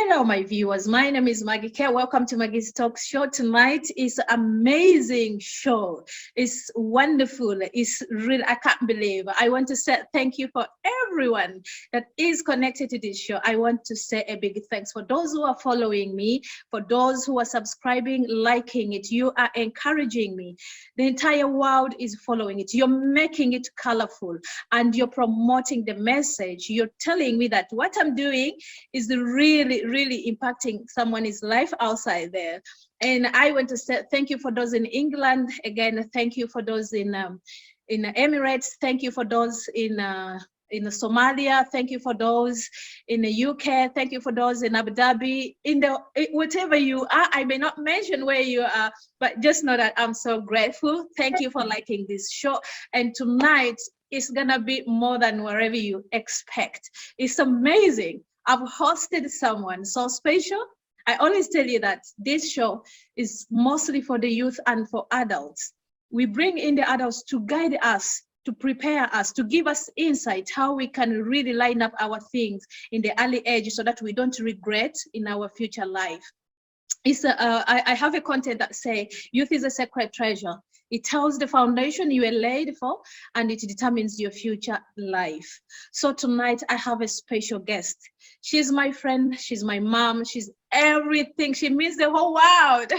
Hello, my viewers. My name is Maggie K. Welcome to Maggie's Talk Show. Tonight is an amazing show. It's wonderful. It's real. I can't believe. I want to say thank you for everyone that is connected to this show. I want to say a big thanks for those who are following me, for those who are subscribing, liking it. You are encouraging me. The entire world is following it. You're making it colorful and you're promoting the message. You're telling me that what I'm doing is really impacting someone's life outside there. And I want to say thank you for those in England. Again, thank you for those in the Emirates. Thank you for those in Somalia. Thank you for those in the UK. Thank you for those in Abu Dhabi. Whatever you are, I may not mention where you are, but just know that I'm so grateful. Thank you for liking this show. And tonight is gonna be more than wherever you expect. It's amazing. I've hosted someone so special. I always tell you that this show is mostly for the youth and for adults. We bring in the adults to guide us, to prepare us, to give us insight how we can really line up our things in the early age so that we don't regret in our future life. I have a content that say youth is a sacred treasure. It tells the foundation you were laid for, and it determines your future life. So tonight I have a special guest. She's my friend, she's my mom, she's everything. She means the whole world.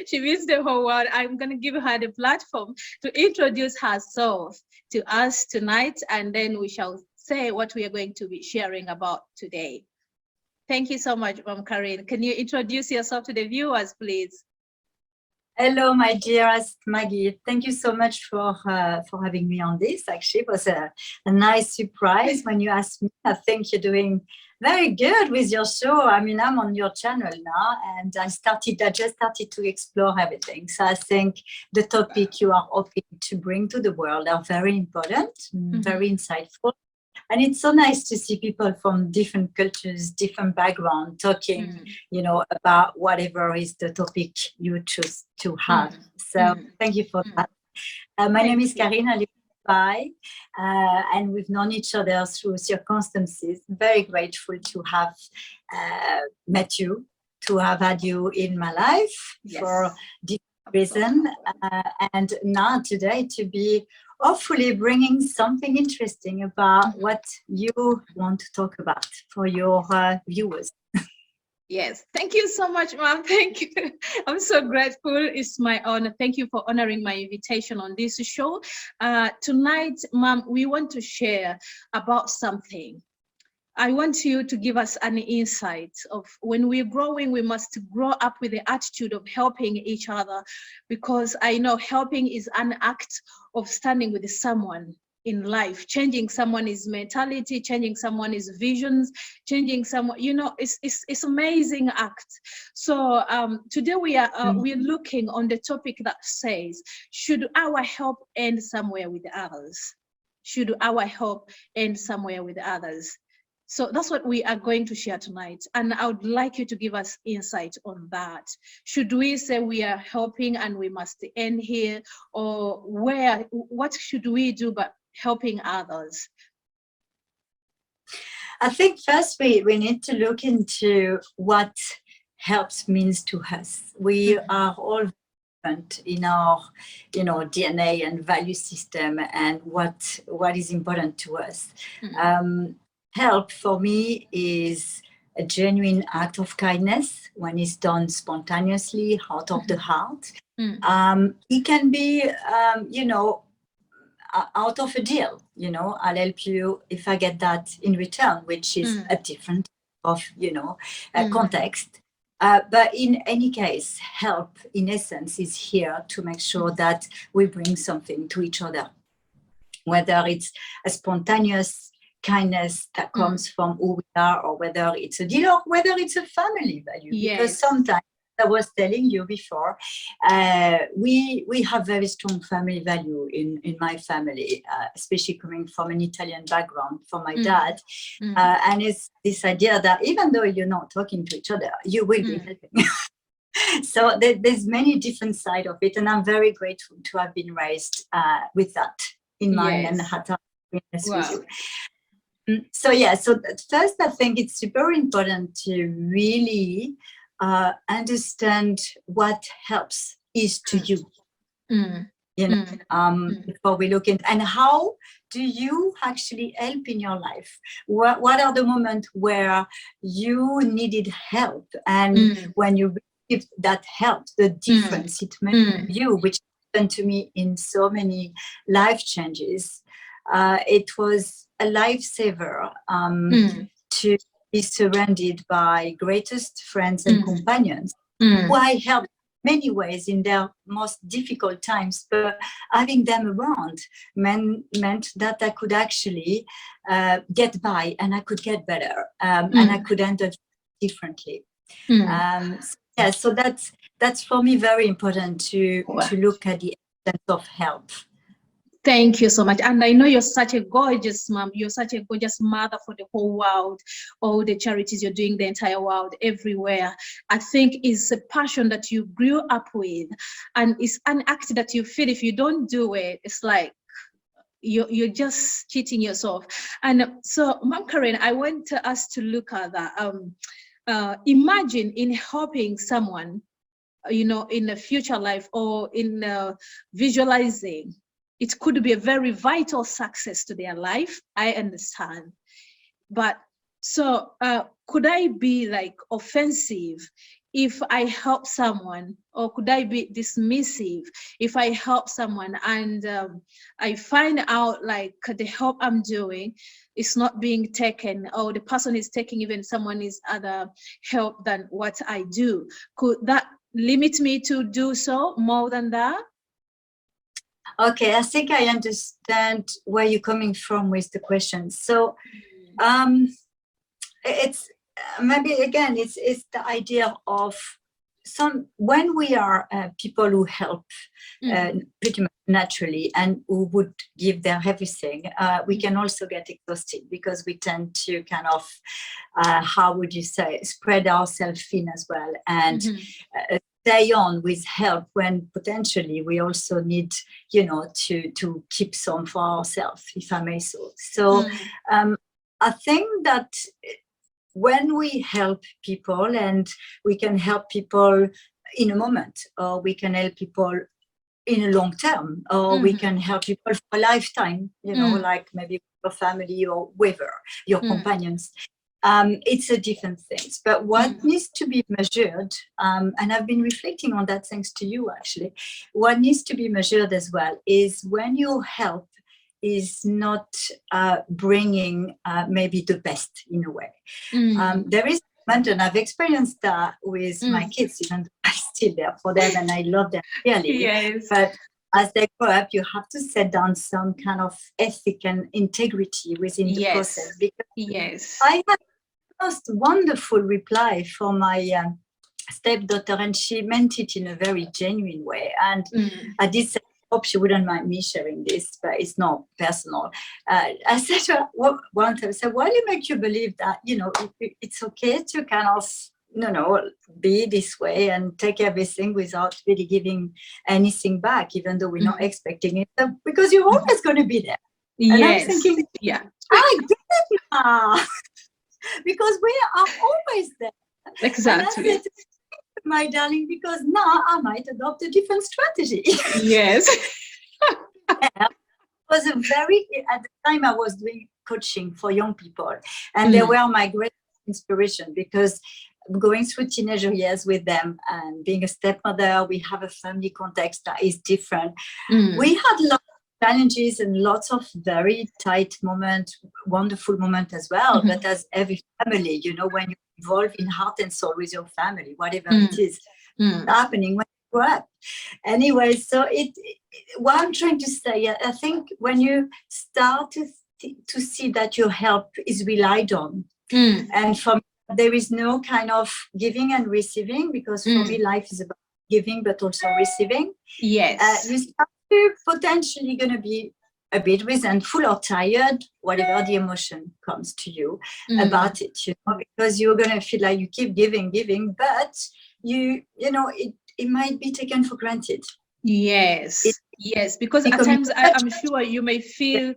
She means the whole world. I'm gonna give her the platform to introduce herself to us tonight, and then we shall say what we are going to be sharing about today. Thank you so much, Mom Karin. Can you introduce yourself to the viewers, please? Hello, my dearest Maggie. Thank you so much for having me on this. Actually, it was a nice surprise when you asked me. I think you're doing very good with your show. I mean, I'm on your channel now, and I just started to explore everything. So I think the topic you are hoping to bring to the world are very important, very insightful. And it's so nice to see people from different cultures, different backgrounds talking, you know, about whatever is the topic you choose to have. So thank you for that. My name is Karine. I live in Dubai, and we've known each other through circumstances. Very grateful to have met you, to have had you in my life for different reasons, and now today to be hopefully bringing something interesting about what you want to talk about for your viewers. Yes, thank you so much, Mom. Thank you. I'm so grateful. It's my honor. Thank you for honoring my invitation on this show. Tonight, Mom, we want to share about something. I want you to give us an insight of when we're growing, we must grow up with the attitude of helping each other, because I know helping is an act of standing with someone in life, changing someone's mentality, changing someone's visions, changing someone, you know, it's amazing act. So today we're looking on the topic that says, should our help end somewhere with others? Should our help end somewhere with others? So that's what we are going to share tonight. And I would like you to give us insight on that. Should we say we are helping and we must end here, or what should we do but helping others? I think first we need to look into what helps means to us. We are all different in our, you know, DNA and value system and what is important to us. Help for me is a genuine act of kindness when it's done spontaneously, out of the heart. It can be, you know, out of a deal, you know, I'll help you if I get that in return, which is a different of, you know, context. But in any case, help in essence is here to make sure that we bring something to each other, whether it's a spontaneous kindness that comes from who we are, or whether it's a deal, or whether it's a family value. Because sometimes, I was telling you before, we have very strong family value in my family, especially coming from an Italian background from my dad. And it's this idea that even though you're not talking to each other, you will be helping. So there's many different sides of it, and I'm very grateful to have been raised with that in mind and had that with you. So yeah, so first I think it's super important to really understand what helps is to you. Mm. You know, Mm. before we look in, and how do you actually help in your life? What are the moments where you needed help, and when you received that help, the difference it made to you, which happened to me in so many life changes. It was a lifesaver to be surrounded by greatest friends and companions who I helped many ways in their most difficult times, but having them around meant that I could actually get by, and I could get better, and I could end up differently. So that's for me very important to look at the essence of help. Thank you so much. And I know you're such a gorgeous mom. You're such a gorgeous mother for the whole world, all the charities you're doing, the entire world, everywhere. I think it's a passion that you grew up with, and it's an act that you feel if you don't do it, it's like you're just cheating yourself. And so, Mom Karen, I want us to look at that. Imagine in helping someone, in a future life, or in visualizing. It could be a very vital success to their life. I understand. But so could I be like offensive if I help someone, or could I be dismissive if I help someone and I find out like the help I'm doing is not being taken, or the person is taking even someone is other help than what I do? Could that limit me to do so more than that? Okay, I think I understand where you're coming from with the question. So it's maybe again it's the idea of when we are people who help pretty much naturally and who would give their everything, we can also get exhausted because we tend to kind of how would you say, spread ourselves thin as well, and stay on with help when potentially we also need, to keep some for ourselves, if I may so. So I think that when we help people, and we can help people in a moment, or we can help people in a long term, or we can help people for a lifetime, like maybe your family or whoever, your companions. It's a different things, but what needs to be measured, and I've been reflecting on that thanks to you actually, what needs to be measured as well is when you help is not bringing maybe the best in a way. There is a moment, and I've experienced that with my kids, even though I'm still there for them and I love them really. Yes. But as they grow up, you have to set down some kind of ethic and integrity within the process. Because I had the most wonderful reply from my stepdaughter, and she meant it in a very genuine way. And I did say, hope she wouldn't mind me sharing this, but it's not personal. I said to her one time, I said, why do you make you believe that, it's okay to kind of, be this way and take everything without really giving anything back, even though we're not expecting it, because you're always going to be there. And I'm thinking, I get it now, because we are always there. Exactly. And I said, my darling, because now I might adopt a different strategy. Yes. It was at the time I was doing coaching for young people, and they were my great inspiration, because going through teenager years with them and being a stepmother, we have a family context that is different. We had lots of challenges and lots of very tight moments, wonderful moments as well. But as every family, when you involve in heart and soul with your family, whatever it is happening when you grow up. Anyway, so what I'm trying to say, I think when you start to see that your help is relied on, and for me, there is no kind of giving and receiving, because for me, life is about giving, but also receiving. Yes. You start to potentially going to be a bit resentful or tired, whatever the emotion comes to you about it, because you're going to feel like you keep giving, but it might be taken for granted. Yes. Yes, because at times I'm sure you may feel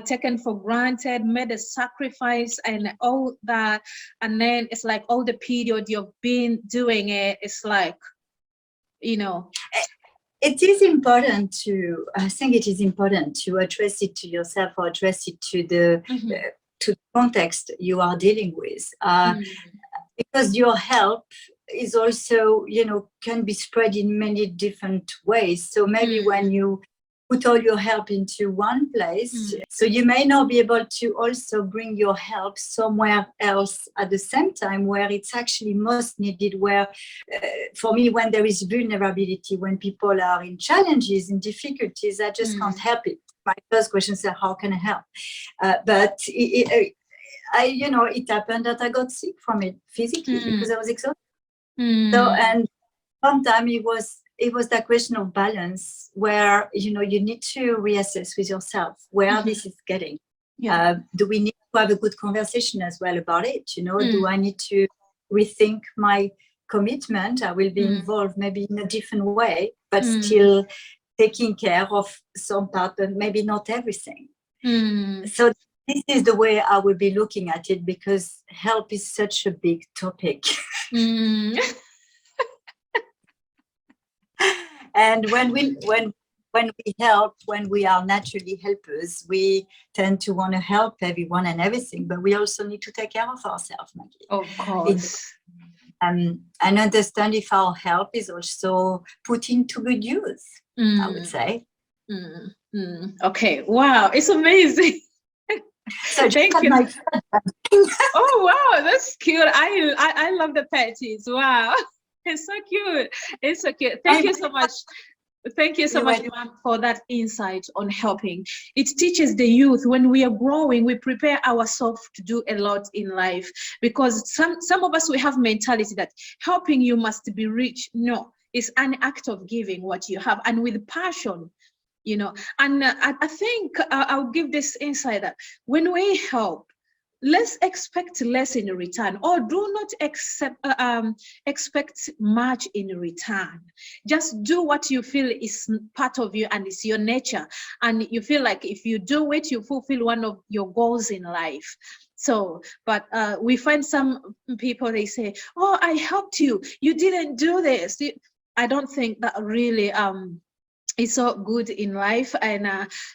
taken for granted, made a sacrifice and all that. And then it's like all the period you've been doing it, it's like, you know. It is important to, I think it is important to address it to yourself or address it to the, to the context you are dealing with. Because your help is also, you know, can be spread in many different ways. So maybe when you put all your help into one place, so you may not be able to also bring your help somewhere else at the same time where it's actually most needed, where for me, when there is vulnerability, when people are in challenges and difficulties, I just can't help it. My first question is, how can I help? But you know, it happened that I got sick from it physically because I was exhausted. So, and sometimes it was that question of balance where, you know, you need to reassess with yourself where this is getting. Do we need to have a good conversation as well about it? You know, do I need to rethink my commitment? I will be involved maybe in a different way, but still taking care of some part, but maybe not everything. So this is the way I will be looking at it, because help is such a big topic. And when we help, when we are naturally helpers, we tend to want to help everyone and everything, but we also need to take care of ourselves, Maggie. Of course. And understand if our help is also put into good use, I would say. Okay. Wow. It's amazing. So thank you. Oh, wow. That's cute. I love the patches. Wow. It's so cute. It's so cute. Thank you so much. Thank you so much, ma'am, for that insight on helping. It teaches the youth when we are growing, we prepare ourselves to do a lot in life, because some of us, we have mentality that helping you must be rich. No, it's an act of giving what you have, and with passion, you know. And I think I'll give this insight that when we help, let's expect less in return, or do not expect much in return. Just do what you feel is part of you and it's your nature, and you feel like if you do it, you fulfill one of your goals in life. So, but we find some people, they say, oh, I helped you, you didn't do this. I don't think that really it's so good in life. And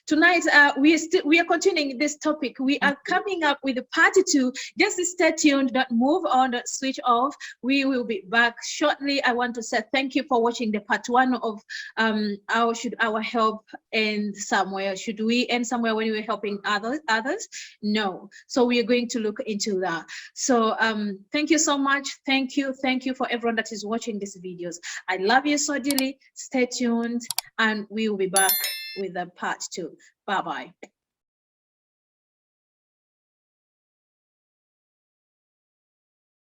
tonight we are continuing this topic. We are coming up with a part 2. Just stay tuned, don't move on, don't switch off. We will be back shortly. I want to say thank you for watching the part 1 of should our help end somewhere? Should we end somewhere when we're helping others? No. So we are going to look into that. So thank you so much. Thank you for everyone that is watching these videos. I love you so dearly. Stay tuned, and we will be back with the part 2. Bye-bye.